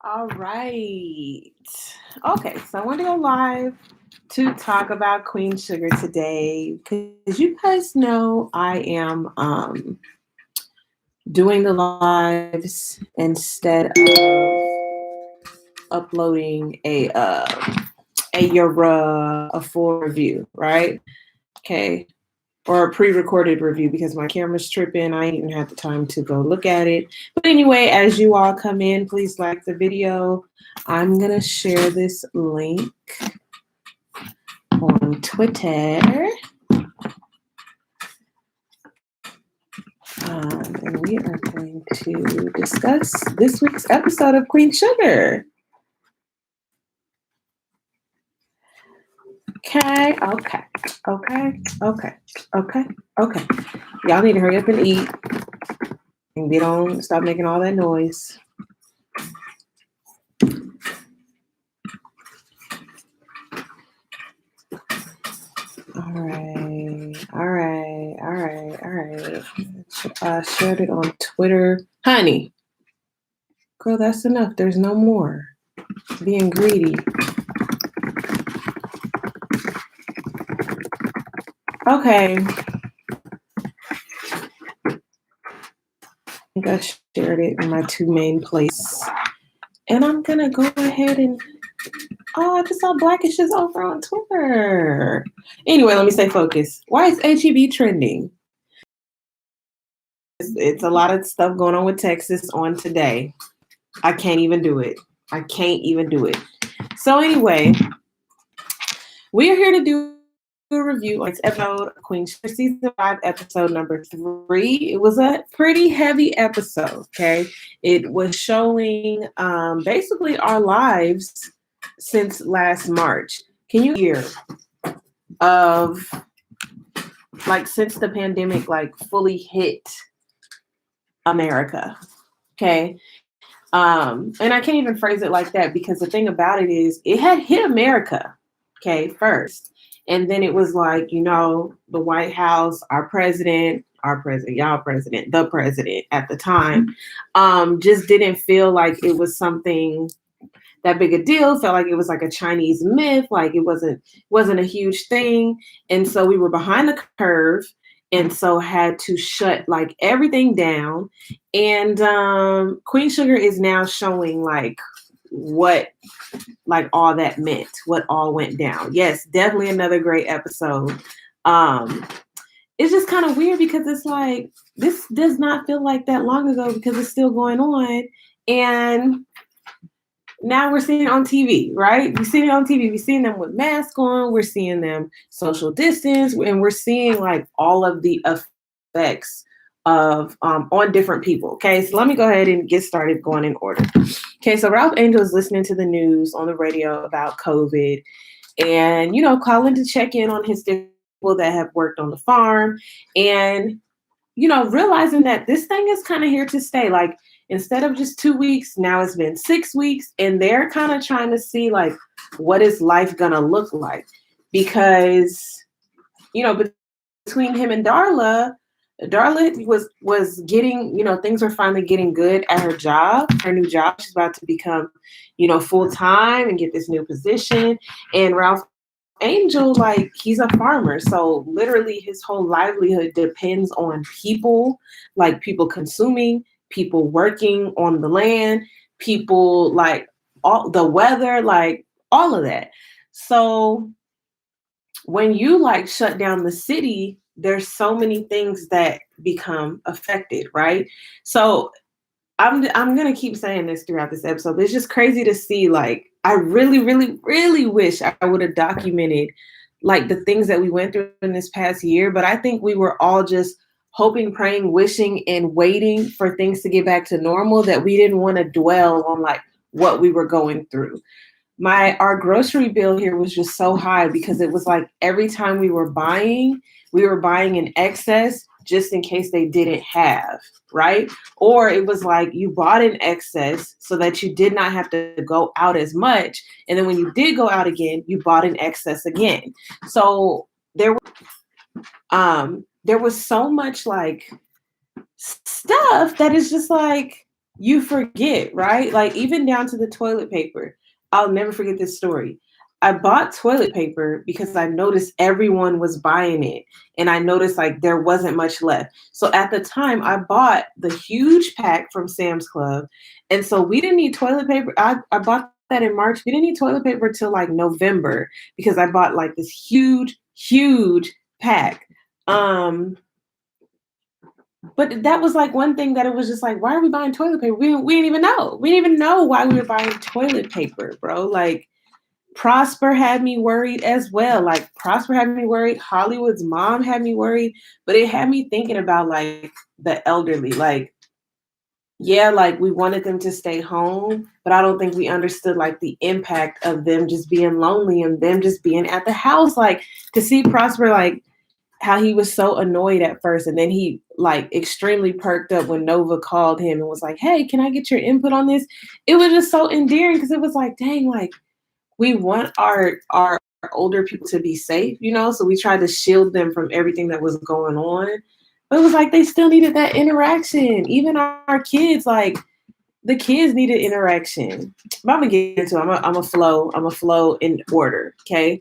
All right. Okay, so I want to go live to talk about Queen Sugar today because you guys know I am doing the lives instead of uploading a full review, right? Okay. Or a pre-recorded review because my camera's tripping. I ain't even had the time to go look at it. But anyway, as you all come in, please like the video. I'm gonna share this link on Twitter. And we are going to discuss this week's episode of Queen Sugar. Okay. Y'all need to hurry up and eat and get on, stop making all that noise. All right. I shared it on Twitter. Honey, girl, that's enough. There's no more. Being greedy. Okay. I think I shared it in my two main places. And I'm going to go ahead and... Oh, I just saw Blackish is over on Twitter. Anyway, let me stay focused. Why is HEB trending? It's a lot of stuff going on with Texas on today. I can't even do it. So anyway, we are here to do a review on this episode of Queen Sugar Season 5, episode number 3. It was a pretty heavy episode, okay? It was showing basically our lives since last March. Can you hear of since the pandemic fully hit America, okay? And I can't even phrase it like that because the thing about it is it had hit America, okay, first. And then it was the White House, the president at the time, just didn't feel like it was something that big a deal. Felt like it was like a Chinese myth, like it wasn't a huge thing. And so we were behind the curve, and so had to shut everything down. And Queen Sugar is now showing what all that meant, what all went down. Yes, definitely another great episode. It's just kind of weird because it's this does not feel like that long ago because it's still going on. And now we're seeing it on TV, right? We're seeing it on TV. We're seeing them with masks on. We're seeing them social distance, and we're seeing all of the effects of on different people. Okay, so let me go ahead and get started going in order. Okay, so Ralph Angel is listening to the news on the radio about COVID, and calling to check in on his people that have worked on the farm, and realizing that this thing is kind of here to stay. Instead of just 2 weeks, now it's been 6 weeks, and they're kind of trying to see what is life gonna look like, because between him and Darla was getting, things were finally getting good at her new job. She's about to become, full time and get this new position. And Ralph Angel, he's a farmer, so literally his whole livelihood depends on people, people consuming, people working on the land, people all the weather, all of that. So when you shut down the city, there's so many things that become affected, right? So I'm gonna keep saying this throughout this episode, but it's just crazy to see. I really, really, really wish I would have documented the things that we went through in this past year. But I think we were all just hoping, praying, wishing, and waiting for things to get back to normal, that we didn't want to dwell on what we were going through. Our grocery bill here was just so high because it was every time we were buying in excess just in case they didn't have, right? Or it was you bought in excess so that you did not have to go out as much. And then when you did go out again, you bought in excess again. So there was so much stuff that is just you forget, right? Like even down to the toilet paper. I'll never forget this story. I bought toilet paper because I noticed everyone was buying it and I noticed like there wasn't much left. So at the time I bought the huge pack from Sam's Club. And so we didn't need toilet paper. I bought that in March. We didn't need toilet paper till like November because I bought like this huge, huge pack. Um, but that was like one thing that it was just like, why are we buying toilet paper? We didn't even know. We didn't even know why we were buying toilet paper, bro. Like Prosper had me worried as well. Like Prosper had me worried. Hollywood's mom had me worried. But it had me thinking about like the elderly. Like, yeah, like we wanted them to stay home, but I don't think we understood like the impact of them just being lonely and them just being at the house. Like to see Prosper like how he was so annoyed at first and then he like extremely perked up when Nova called him and was like, "Hey, can I get your input on this?" It was just so endearing because it was like, dang, like we want our older people to be safe, you know, so we tried to shield them from everything that was going on. But it was like they still needed that interaction. Even our kids, like the kids needed interaction. But I'm gonna get into it. I'm a flow in order. Okay.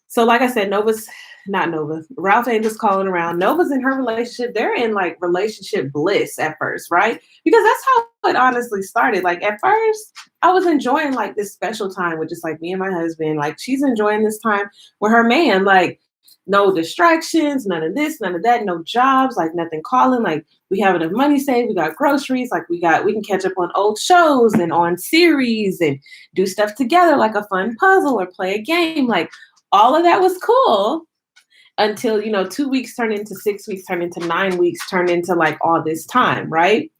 So, like I said, Nova's not Nova. Ralph ain't just calling around. Nova's in her relationship. They're in like relationship bliss at first, right? Because that's how it honestly started. Like at first, I was enjoying like this special time with just like me and my husband. Like she's enjoying this time with her man. Like no distractions, none of this, none of that, no jobs, like nothing calling. Like we have enough money saved, we got groceries, like we can catch up on old shows and on series and do stuff together, like a fun puzzle or play a game. Like all of that was cool until 2 weeks turned into 6 weeks, turned into 9 weeks, turned into like all this time, right?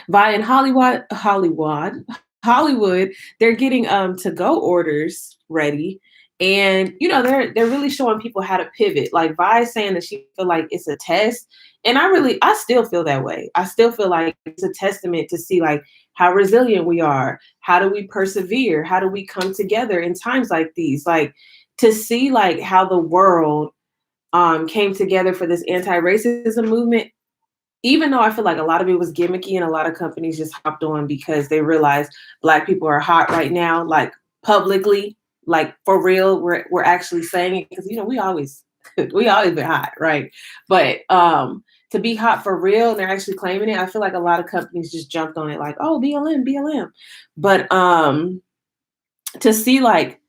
Vi and Hollywood, they're getting to go orders ready. And they're really showing people how to pivot. Like Vi saying that she feel like it's a test. And I still feel that way. I still feel like it's a testament to see like how resilient we are. How do we persevere? How do we come together in times like these? Like to see like how the world came together for this anti-racism movement, even though I feel like a lot of it was gimmicky and a lot of companies just hopped on because they realized Black people are hot right now, like publicly, like for real, we're actually saying it because we always we always been hot, right? But to be hot for real and they're actually claiming it, I feel like a lot of companies just jumped on it like, oh, BLM. But to see like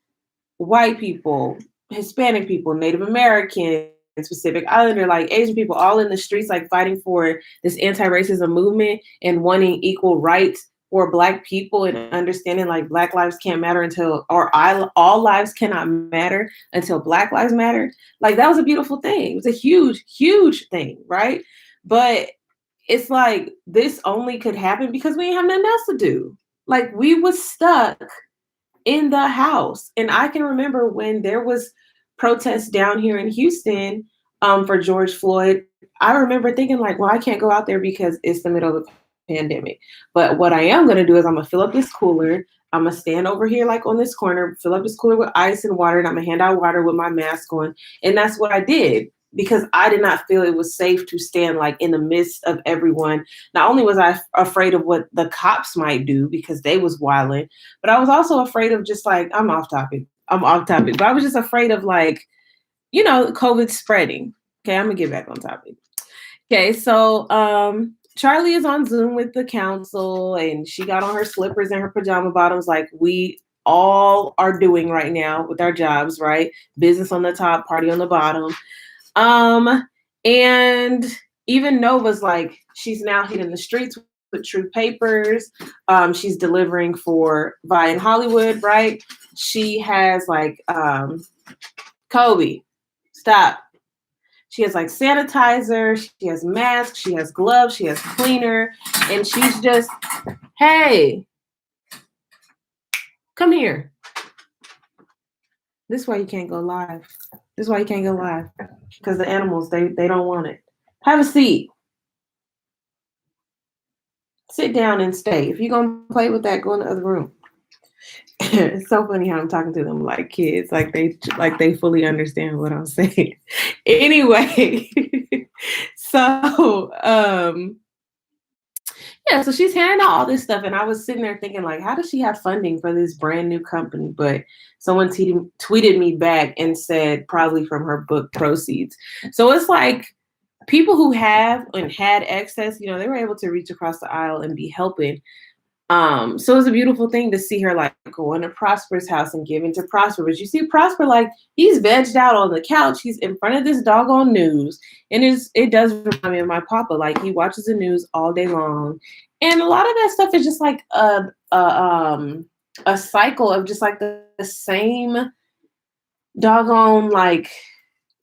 white people, Hispanic people, Native American, Pacific Islander, like Asian people, all in the streets, like fighting for this anti-racism movement and wanting equal rights for Black people and understanding like Black lives can't matter all lives cannot matter until Black lives matter. Like that was a beautiful thing. It was a huge, huge thing, right? But it's like this only could happen because we didn't have nothing else to do. Like we was stuck in the house. And I can remember when there was protests down here in Houston for George Floyd. I remember thinking like, well, I can't go out there because it's the middle of the pandemic. But what I am going to do is I'm going to fill up this cooler. I'm going to stand over here like on this corner, fill up this cooler with ice and water, and I'm going to hand out water with my mask on. And that's what I did because I did not feel it was safe to stand like in the midst of everyone. Not only was I afraid of what the cops might do because they was wilding, but I was also afraid of just like, I'm off topic, but I was just afraid of like, COVID spreading. Okay, I'm gonna get back on topic. Okay, so Charlie is on Zoom with the council and she got on her slippers and her pajama bottoms like we all are doing right now with our jobs, right? Business on the top, party on the bottom. And even Nova's like, she's now hitting the streets with True Papers. She's delivering for Vi in Hollywood, right? She has like, Kobe, stop. She has like sanitizer, she has masks, she has gloves, she has cleaner, and she's just, hey, come here. This is why you can't go live. This is why you can't go live. Because the animals, they don't want it. Have a seat. Sit down and stay. If you're gonna play with that, go in the other room. It's so funny how I'm talking to them like kids, like they fully understand what I'm saying. Anyway, so Yeah, so she's handing out all this stuff, and I was sitting there thinking, like, how does she have funding for this brand new company? But someone tweeted me back and said probably from her book proceeds. So it's like people who have and had access, they were able to reach across the aisle and be helping. So it was a beautiful thing to see her like go into Prosper's house and give into Prosper. But you see Prosper, like, he's vegged out on the couch. He's in front of this doggone news. And it does remind me of my papa. Like, he watches the news all day long. And a lot of that stuff is just like a cycle of just like the same doggone, like,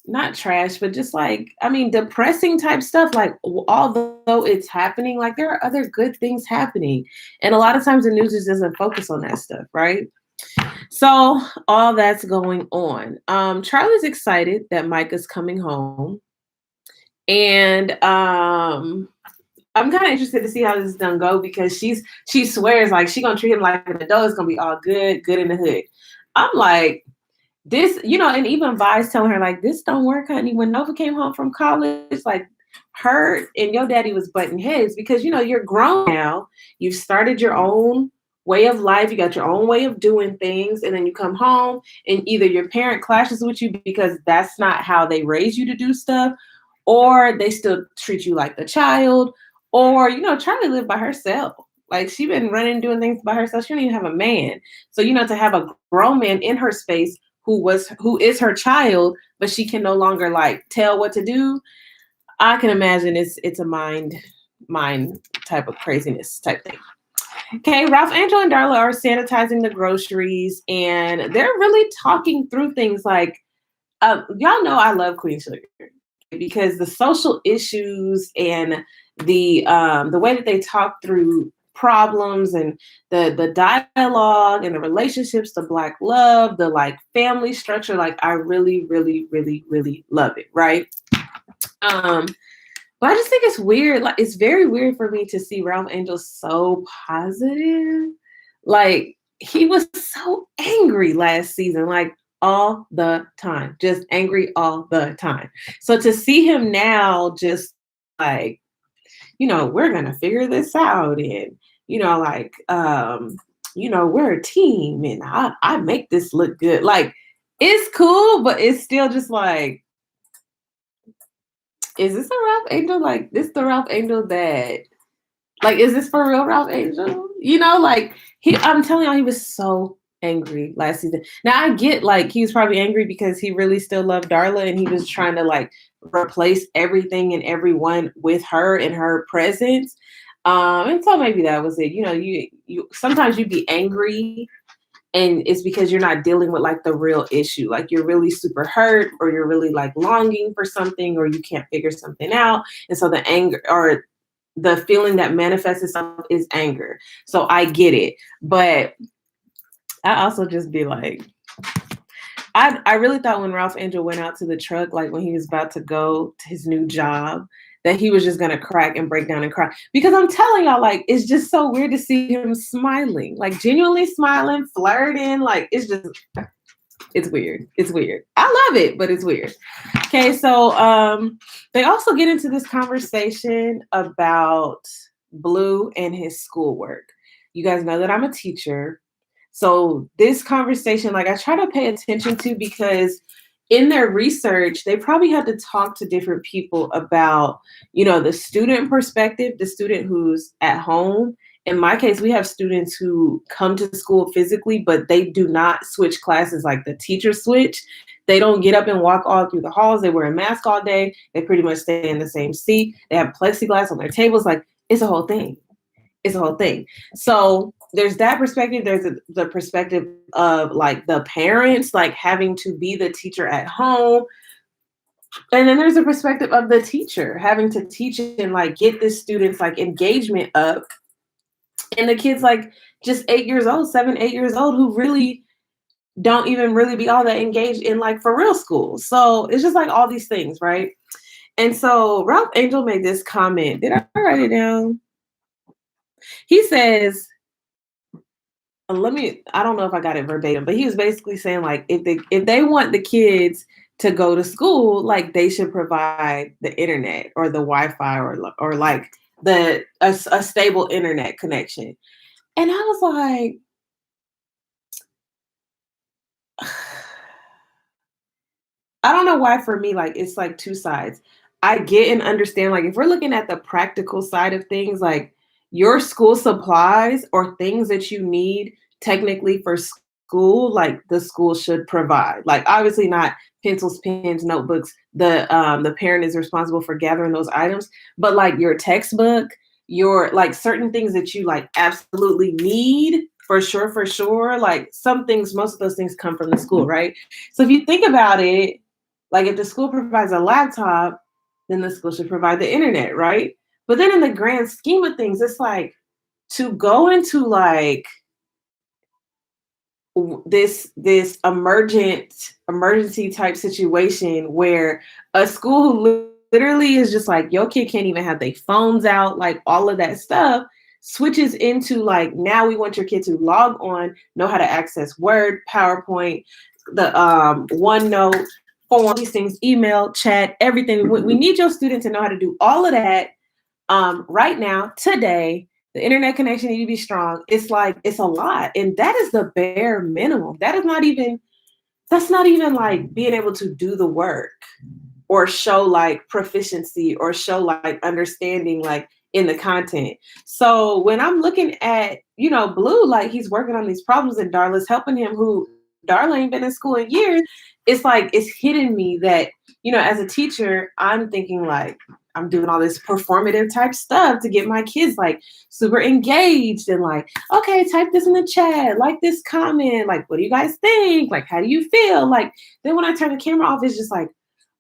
not trash, but just like, I mean, depressing type stuff. Like, although it's happening, like, there are other good things happening. And a lot of times the news just doesn't focus on that stuff, right? So all that's going on. Charlie's excited that Micah's coming home. And I'm kind of interested to see how this is gonna go, because she swears like she gonna treat him like an adult. It's gonna be all good in the hood. I'm like, this, and even Vi's telling her, like, this don't work, honey. When Nova came home from college, like, her and your daddy was butting heads because, you're grown now. You've started your own way of life. You got your own way of doing things. And then you come home and either your parent clashes with you because that's not how they raise you to do stuff, or they still treat you like the child, or, Charlie lived by herself. Like, she been running, doing things by herself. She don't even have a man. So, to have a grown man in her space who is her child, but she can no longer like tell what to do. I can imagine it's a mind type of craziness type thing. Okay, Ralph Angel and Darla are sanitizing the groceries, and they're really talking through things like, y'all know I love Queen Sugar because the social issues and the way that they talk through problems and the dialogue and the relationships, the Black love, the like family structure, like I really, really, really, really love it, right? But I just think it's weird. Like, it's very weird for me to see Ralph Angel so positive. Like, he was so angry last season, like all the time, just angry all the time. So to see him now just like, we're gonna figure this out, and like, we're a team, and I make this look good. Like, it's cool, but it's still just like, is this a Ralph Angel? Like, this the Ralph Angel that, like, is this for real Ralph Angel? Like, I'm telling you, he was so angry last season. Now I get, like, he was probably angry because he really still loved Darla and he was trying to like replace everything and everyone with her in her presence. And so maybe that was it. You sometimes you be angry and it's because you're not dealing with like the real issue. Like, you're really super hurt, or you're really like longing for something, or you can't figure something out. And so the anger or the feeling that manifests itself is anger. So I get it. But I also just be like, I really thought when Ralph Angel went out to the truck, like when he was about to go to his new job, that he was just gonna crack and break down and cry. Because I'm telling y'all, like, it's just so weird to see him smiling, like genuinely smiling, flirting. Like, it's weird. It's weird. I love it, but it's weird. Okay, so they also get into this conversation about Blue and his schoolwork. You guys know that I'm a teacher. So this conversation, like, I try to pay attention to, because in their research, they probably had to talk to different people about, the student perspective, the student who's at home. In my case, we have students who come to school physically, but they do not switch classes like the teachers switch. They don't get up and walk all through the halls. They wear a mask all day. They pretty much stay in the same seat. They have plexiglass on their tables. Like, it's a whole thing. It's a whole thing. So there's that perspective. There's the perspective of like the parents, like having to be the teacher at home. And then there's the perspective of the teacher having to teach and like get the students like engagement up. And the kids like just 8 years old, 7, 8 years old, who really don't even really be all that engaged in like for real school. So it's just like all these things, right? And so Ralph Angel made this comment. Did I write it down? He says, I don't know if I got it verbatim, but he was basically saying like, if they want the kids to go to school, like they should provide the internet or the Wi-Fi or like a stable internet connection. And I was like, I don't know why for me, like it's like two sides. I get and understand, like if we're looking at the practical side of things, like your school supplies or things that you need technically for school, like the school should provide. Like obviously not pencils, pens, notebooks. The parent is responsible for gathering those items, but like your textbook, your like certain things that you like absolutely need for sure. Like some things, most of those things come from the school, right? So if you think about it, like if the school provides a laptop, then the school should provide the internet, right? But then in the grand scheme of things, it's like to go into like this emergency type situation where a school who literally is just like your kid can't even have their phones out, like all of that stuff switches into like now we want your kid to log on, know how to access Word, PowerPoint, the OneNote, form, these things, email, chat, everything. We need your student to know how to do all of that right now, today. The internet connection need to be strong. It's like it's a lot, and that is the bare minimum. That is not even that's not even like being able to do the work or show like proficiency or show like understanding like in the content. So when I'm looking at, Blue, like he's working on these problems and Darla's helping him, who Darla ain't been in school in years, it's like it's hitting me that, as a teacher, I'm thinking like I'm doing all this performative type stuff to get my kids like super engaged and like, okay, type this in the chat, like this comment, like, what do you guys think? Like, how do you feel? Like, then when I turn the camera off, it's just like,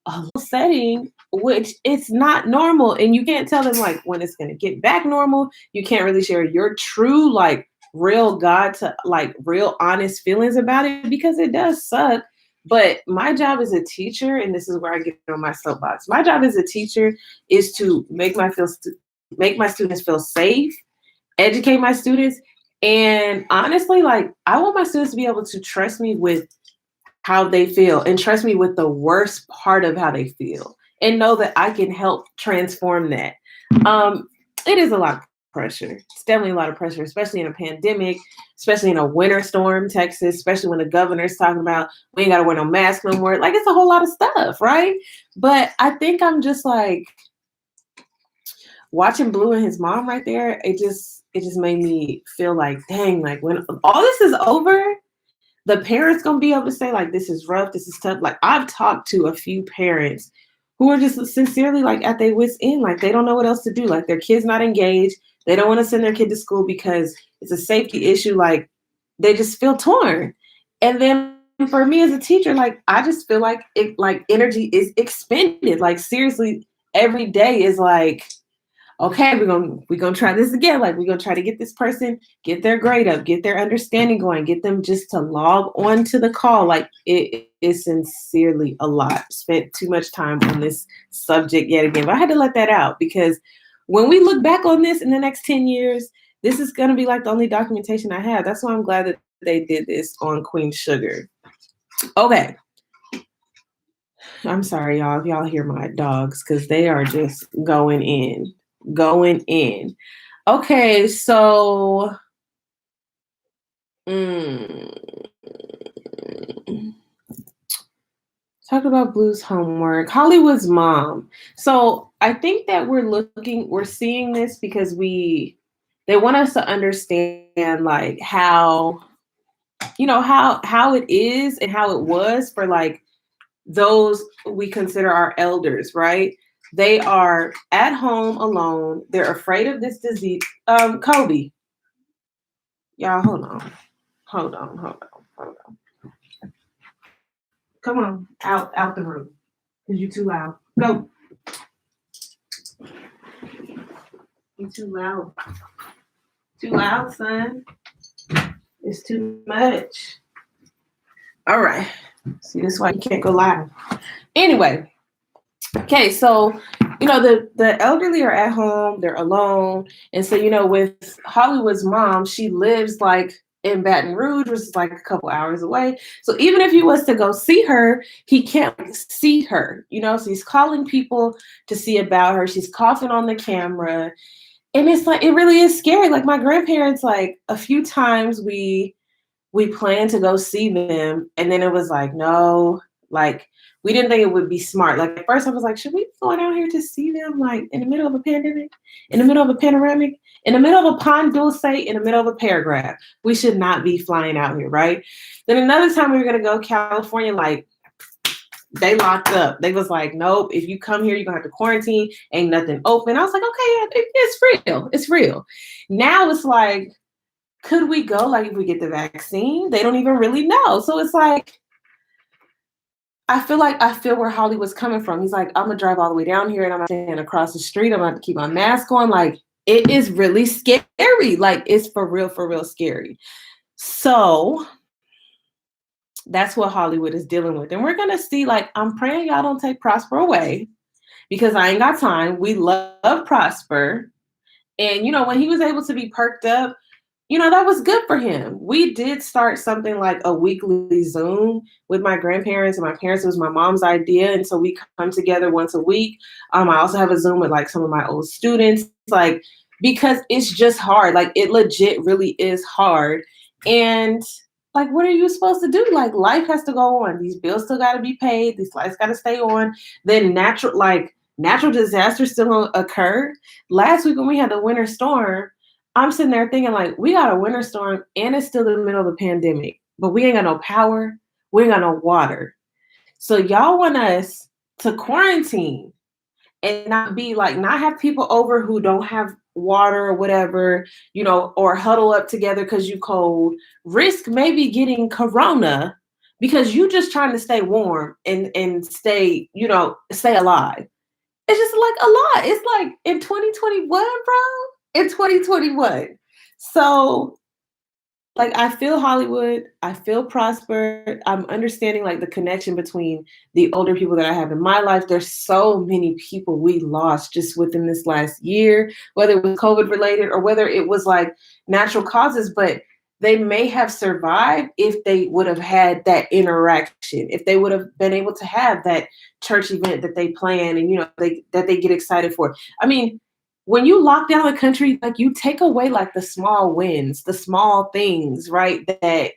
a setting which it's not normal, and you can't tell them like when it's going to get back normal. You can't really share your true like real God to like real honest feelings about it because it does suck. But my job as a teacher, and this is where I get on my soapbox, my job as a teacher is to make my students feel safe, educate my students, and honestly, like I want my students to be able to trust me with how they feel and trust me with the worst part of how they feel and know that I can help transform that. It is a lot of pressure. It's definitely a lot of pressure, especially in a pandemic, especially in a winter storm, Texas, especially when the governor's talking about we ain't got to wear no mask no more. Like it's a whole lot of stuff, right? But I think I'm just like watching Blue and his mom right there. It just made me feel like, dang, like when all this is over, the parents gonna be able to say like this is rough, this is tough. Like I've talked to a few parents who are just sincerely like at their wits end, like they don't know what else to do. Like their kid's not engaged, they don't want to send their kid to school because it's a safety issue. Like they just feel torn. And then for me as a teacher, like I just feel like it like energy is expended. Like seriously, every day is like, okay, we're gonna try this again. Like we're gonna try to get this person, get their grade up, get their understanding going, get them just to log on to the call. Like it is sincerely a lot. Spent too much time on this subject yet again. But I had to let that out because when we look back on this in the next 10 years, this is gonna be like the only documentation I have. That's why I'm glad that they did this on Queen Sugar. Okay. I'm sorry, y'all, if y'all hear my dogs, because they are just going in. Going in. Okay, so talk about Blue's homework. Hollywood's mom. So I think that we're seeing this because they want us to understand like how, how it is and how it was for like those we consider our elders, right? They are at home alone. They're afraid of this disease. Kobe, y'all, hold on. Come on, out the room, cause you're too loud. Go. You too loud. Too loud, son. It's too much. All right. See, this is why you can't go live. Anyway, okay, so the elderly are at home, they're alone. And so, with Hollywood's mom, she lives like in Baton Rouge, which is like a couple hours away. So even if he was to go see her, he can't see her, so he's calling people to see about her. She's coughing on the camera. And it's like, it really is scary. Like my grandparents, like a few times we planned to go see them, and then it was like, no, like we didn't think it would be smart. Like at first I was like, should we go down here to see them like in the middle of a pandemic, in the middle of a panoramic, in the middle of a pond dulce, in the middle of a paragraph? We should not be flying out here, right? Then another time we were gonna go California, like they locked up. They was like, nope, if you come here, you're gonna have to quarantine. Ain't nothing open. I was like, okay, it's real. It's real. Now it's like, could we go like if we get the vaccine? They don't even really know. So it's like, I feel where Hollywood's coming from. He's like, I'm gonna drive all the way down here and I'm gonna stand across the street. I'm gonna have to keep my mask on. Like, it is really scary. Like, it's for real scary. So that's what Hollywood is dealing with. And we're gonna see, like, I'm praying y'all don't take Prosper away because I ain't got time. We love Prosper. And when he was able to be perked up, that was good for him. We did start something like a weekly Zoom with my grandparents and my parents. It was my mom's idea. And so we come together once a week. I also have a Zoom with like some of my old students, like, because it's just hard. Like, it legit really is hard. And like, what are you supposed to do? Like, life has to go on. These bills still got to be paid. These lights got to stay on. Then natural disasters still gonna occur. Last week when we had the winter storm, I'm sitting there thinking, like, we got a winter storm and it's still in the middle of a pandemic, but we ain't got no power. We ain't got no water. So y'all want us to quarantine and not have people over who don't have water or whatever, or huddle up together because you cold, risk maybe getting corona because you just trying to stay warm and stay, stay alive. It's just like a lot. It's like in 2021, bro. In 2021. So, like, I feel Hollywood. I feel Prosper. I'm understanding like the connection between the older people that I have in my life. There's so many people we lost just within this last year, whether it was COVID related or whether it was like natural causes, but they may have survived if they would have had that interaction, if they would have been able to have that church event that they plan and that they get excited for. I mean, when you lock down the country, like, you take away like the small wins, the small things, right? That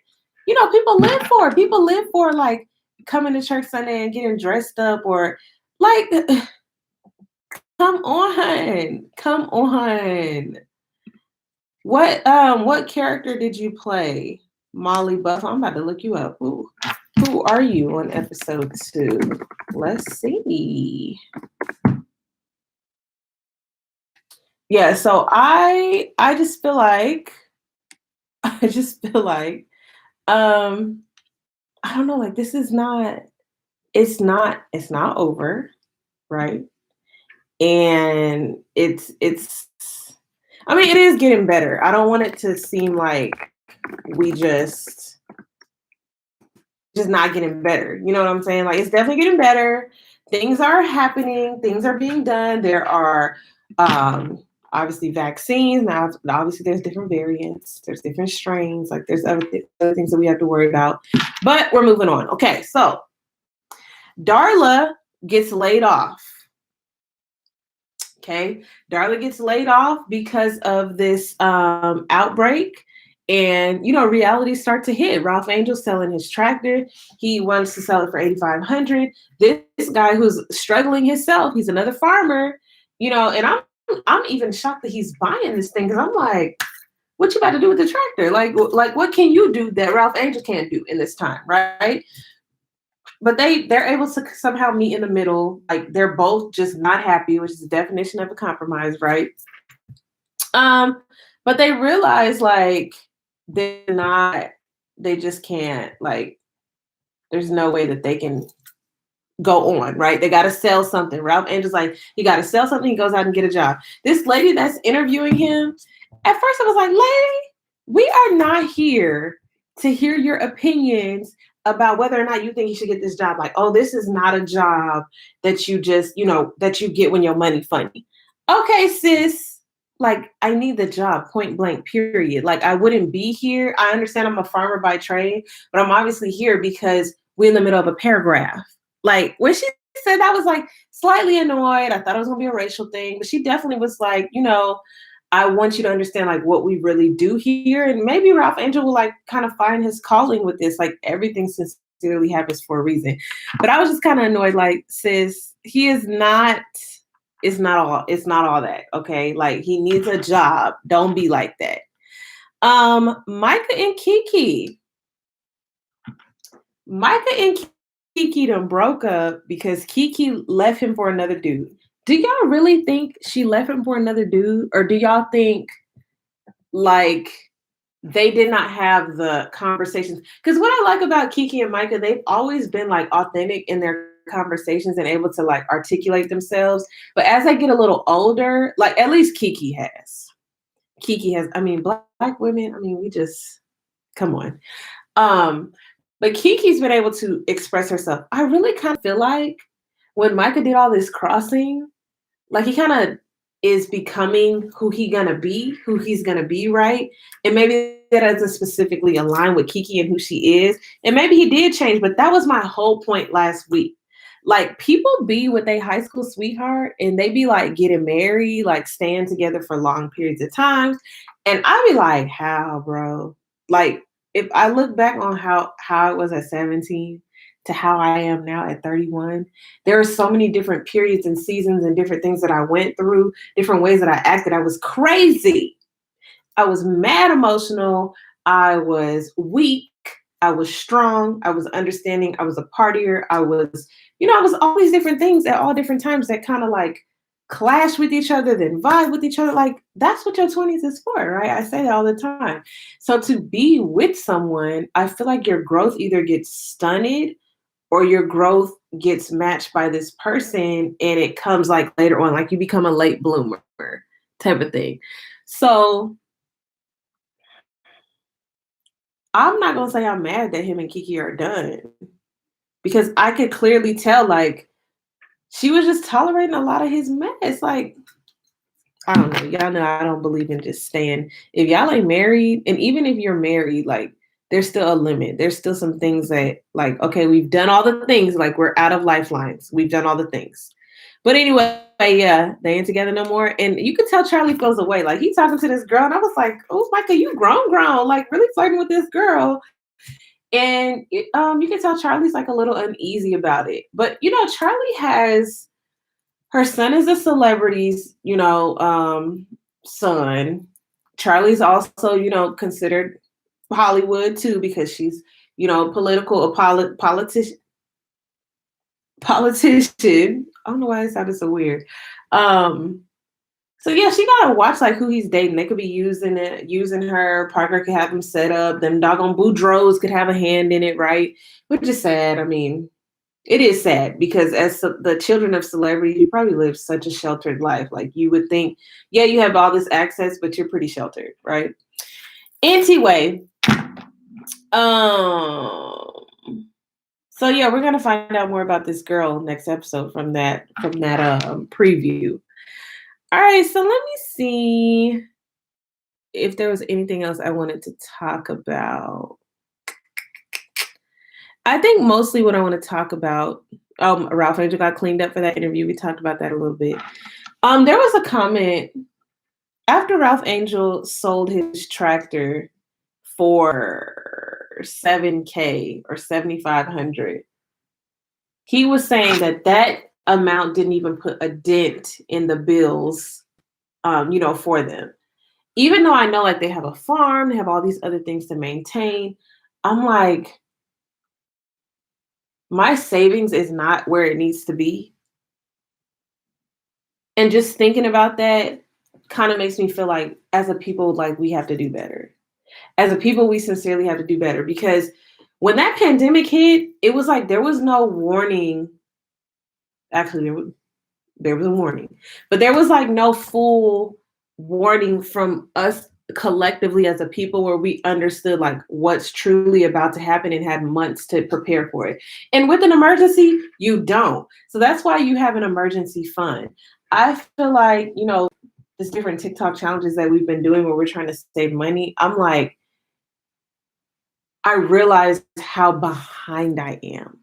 people live for. People live for like coming to church Sunday and getting dressed up, or like, come on. What character did you play? Molly Buff. I'm about to look you up. Who are you on episode 2? Let's see. Yeah, so I just feel like I don't know, like, this is not it's not over, right? And it's I mean, it is getting better. I don't want it to seem like we just not getting better. You know what I'm saying? Like, it's definitely getting better. Things are happening, things are being done. There are obviously vaccines. Now, obviously there's different variants, there's different strains, like there's other things that we have to worry about. But we're moving on. Okay, so Darla gets laid off. Okay, Darla gets laid off because of this outbreak. And reality start to hit. Ralph Angel's selling his tractor. He wants to sell it for $8,500. This guy who's struggling himself, he's another farmer, and I'm even shocked that he's buying this thing, because I'm like, what you about to do with the tractor? Like what can you do that Ralph Angel can't do in this time, right? But they're able to somehow meet in the middle. Like, they're both just not happy, which is the definition of a compromise, right? But they realize, like, they just can't, like, there's no way that they can go on, right? They got to sell something. Ralph Angel's like, you got to sell something. He goes out and get a job. This lady that's interviewing him, at first I was like, lady, we are not here to hear your opinions about whether or not you think you should get this job. Like, oh, this is not a job that you just, that you get when your money funny. Okay, sis, like, I need the job, point blank, period. Like, I wouldn't be here. I understand I'm a farmer by trade, but I'm obviously here because we're in the middle of a paragraph. Like, when she said that, I was like slightly annoyed. I thought it was gonna be a racial thing, but she definitely was like, I want you to understand like what we really do here. And maybe Ralph Angel will like kind of find his calling with this. Like everything sincerely happens for a reason. But I was just kind of annoyed, like, sis, he is not, it's not all that. Okay. Like he needs a job. Don't be like that. Micah and Kiki. Micah and Kiki done broke up because Kiki left him for another dude. Do y'all really think she left him for another dude? Or do y'all think like they did not have the conversations? Because what I like about Kiki and Micah, they've always been like authentic in their conversations and able to like articulate themselves. But as they get a little older, like at least Kiki has. I mean, black women, I mean, we just come on. But Kiki's been able to express herself. I really kind of feel like when Micah did all this crossing, like he kind of is becoming who he's gonna be, right? And maybe that doesn't specifically align with Kiki and who she is. And maybe he did change, but that was my whole point last week. Like people be with a high school sweetheart and they be like getting married, like staying together for long periods of time. And I be like, how, bro? Like if I look back on how it was at 17 to how I am now at 31, there are so many different periods and seasons and different things that I went through, different ways that I acted. I was crazy. I was mad emotional. I was weak. I was strong. I was understanding. I was a partier. I was, I was all these different things at all different times that kind of like clash with each other, then vibe with each other. Like that's what your 20s is for, right? I say that all the time. So to be with someone, I feel like your growth either gets stunted or your growth gets matched by this person and it comes like later on, like you become a late bloomer type of thing. So I'm not gonna say I'm mad that him and Kiki are done because I could clearly tell like she was just tolerating a lot of his mess. Like, I don't know. Y'all know I don't believe in just staying. If y'all ain't married, and even if you're married, like there's still a limit. There's still some things that, like, okay, we've done all the things, like we're out of lifelines. We've done all the things. But anyway, yeah, they ain't together no more. And you could tell Charlie feels away. Like he's talking to this girl, and I was like, oh, Micah, you grown, like really flirting with this girl. And you can tell Charlie's like a little uneasy about it. But Charlie has her son is a celebrity's, son. Charlie's also, considered Hollywood too because she's, politician. Politician. I don't know why it sounded so weird. So yeah, she gotta watch like who he's dating. They could be using her. Parker could have him set up. Them doggone Boudreaux could have a hand in it, right? Which is sad. I mean, it is sad because as the children of celebrities, you probably live such a sheltered life. Like you would think, yeah, you have all this access, but you're pretty sheltered, right? Anyway, so yeah, we're gonna find out more about this girl next episode from that preview. All right, so let me see if there was anything else I wanted to talk about. I think mostly what I want to talk about, Ralph Angel got cleaned up for that interview. We talked about that a little bit. There was a comment after Ralph Angel sold his tractor for $7,000 or $7,500. He was saying that amount didn't even put a dent in the bills, for them. Even though I know like they have a farm, they have all these other things to maintain. I'm like, my savings is not where it needs to be. And just thinking about that kind of makes me feel like as a people, like we have to do better. As a people, we sincerely have to do better because when that pandemic hit, it was like there was no warning. Actually, there was a warning, but there was like no full warning from us collectively as a people where we understood like what's truly about to happen and had months to prepare for it. And with an emergency, you don't. So that's why you have an emergency fund. I feel like, there's different TikTok challenges that we've been doing where we're trying to save money. I'm like, I realize how behind I am.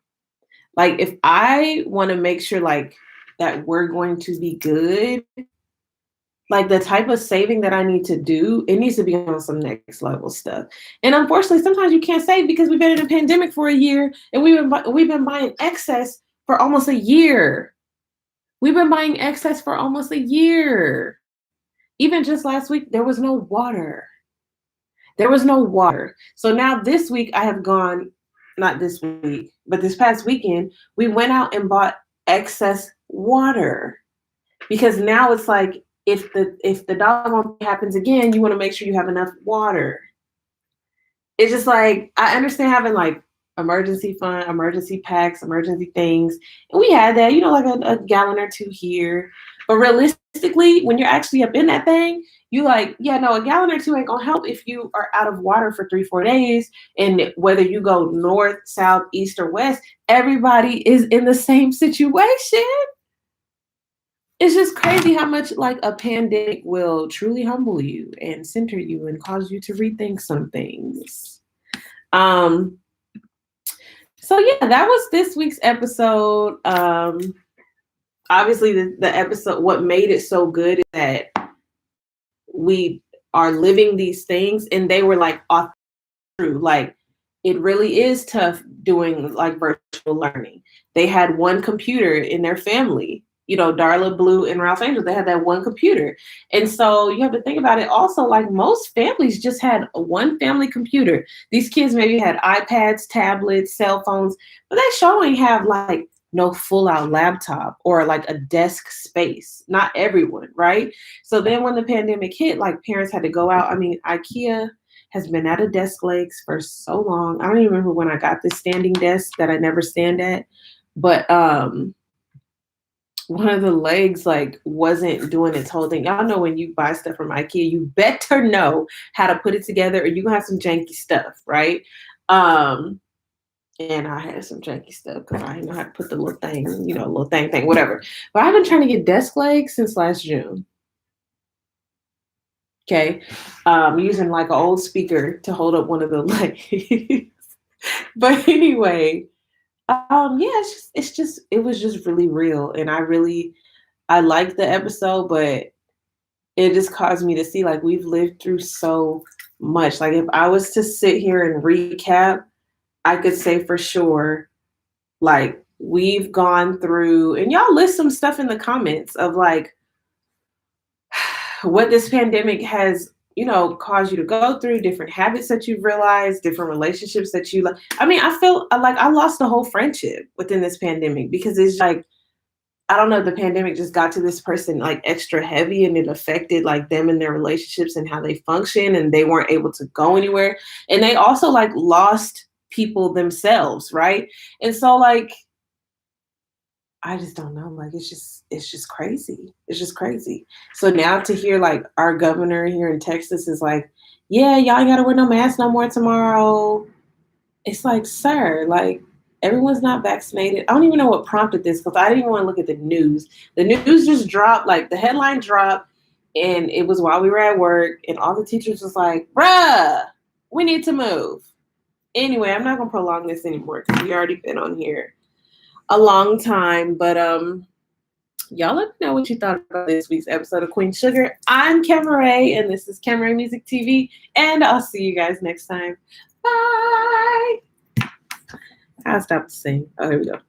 Like if I want to make sure like that we're going to be good, like the type of saving that I need to do, it needs to be on some next level stuff. And unfortunately, sometimes you can't save because we've been in a pandemic for a year and we've been buying excess for almost a year. We've been buying excess for almost a year. Even just last week, there was no water. There was no water. So now this week I have gone, not this week, but this past weekend, we went out and bought excess water because now it's like if the doggone thing happens again, you want to make sure you have enough water. It's just like I understand having like emergency fund, emergency packs, emergency things, and we had that, like a gallon or two here. But realistically, when you're actually up in that thing, you like, yeah, no, a gallon or two ain't gonna help if you are out of water for 3, 4 days. And whether you go north, south, east, or west, everybody is in the same situation. It's just crazy how much like a pandemic will truly humble you and center you and cause you to rethink some things. Um, so yeah, that was this week's episode. Obviously the episode, what made it so good is that we are living these things and they were like true. Like it really is tough doing like virtual learning. They had one computer in their family. Darla, Blue, and Ralph Angel, they had that one computer. And so you have to think about it also, like most families just had one family computer. These kids maybe had iPads, tablets, cell phones, but they sure ain't have like no full out laptop or like a desk space. Not everyone, right? So then when the pandemic hit, like parents had to go out. I mean, IKEA has been out of desk legs for so long. I don't even remember when I got this standing desk that I never stand at, but one of the legs like wasn't doing its whole thing. Y'all know when you buy stuff from IKEA, you better know how to put it together or you're gonna have some janky stuff, right? And I had some janky stuff because I didn't know how to put the little thing, little thing, whatever. But I've been trying to get desk legs since last June. Okay. Using like an old speaker to hold up one of the legs. But anyway, yeah, it was just really real. And I liked the episode, but it just caused me to see like we've lived through so much. Like if I was to sit here and recap, I could say for sure, like we've gone through, and y'all list some stuff in the comments of like what this pandemic has, caused you to go through, different habits that you've realized, different relationships that you like. I mean, I feel like I lost a whole friendship within this pandemic because it's like, I don't know, the pandemic just got to this person like extra heavy and it affected like them and their relationships and how they function and they weren't able to go anywhere. And they also like lost people themselves, right? And so like I just don't know. Like it's just crazy. It's just crazy. So now to hear like our governor here in Texas is like, yeah, y'all ain't gotta wear no mask no more tomorrow. It's like, sir, like everyone's not vaccinated. I don't even know what prompted this because I didn't even want to look at the news. The news just dropped, like the headline dropped, and it was while we were at work, and all the teachers was like, bruh, we need to move. Anyway, I'm not gonna prolong this anymore because we already been on here a long time. But y'all let me know what you thought about this week's episode of Queen Sugar. I'm Kemaray, and this is Kemaray Music TV, and I'll see you guys next time. Bye. I'll stop to sing. Oh, here we go.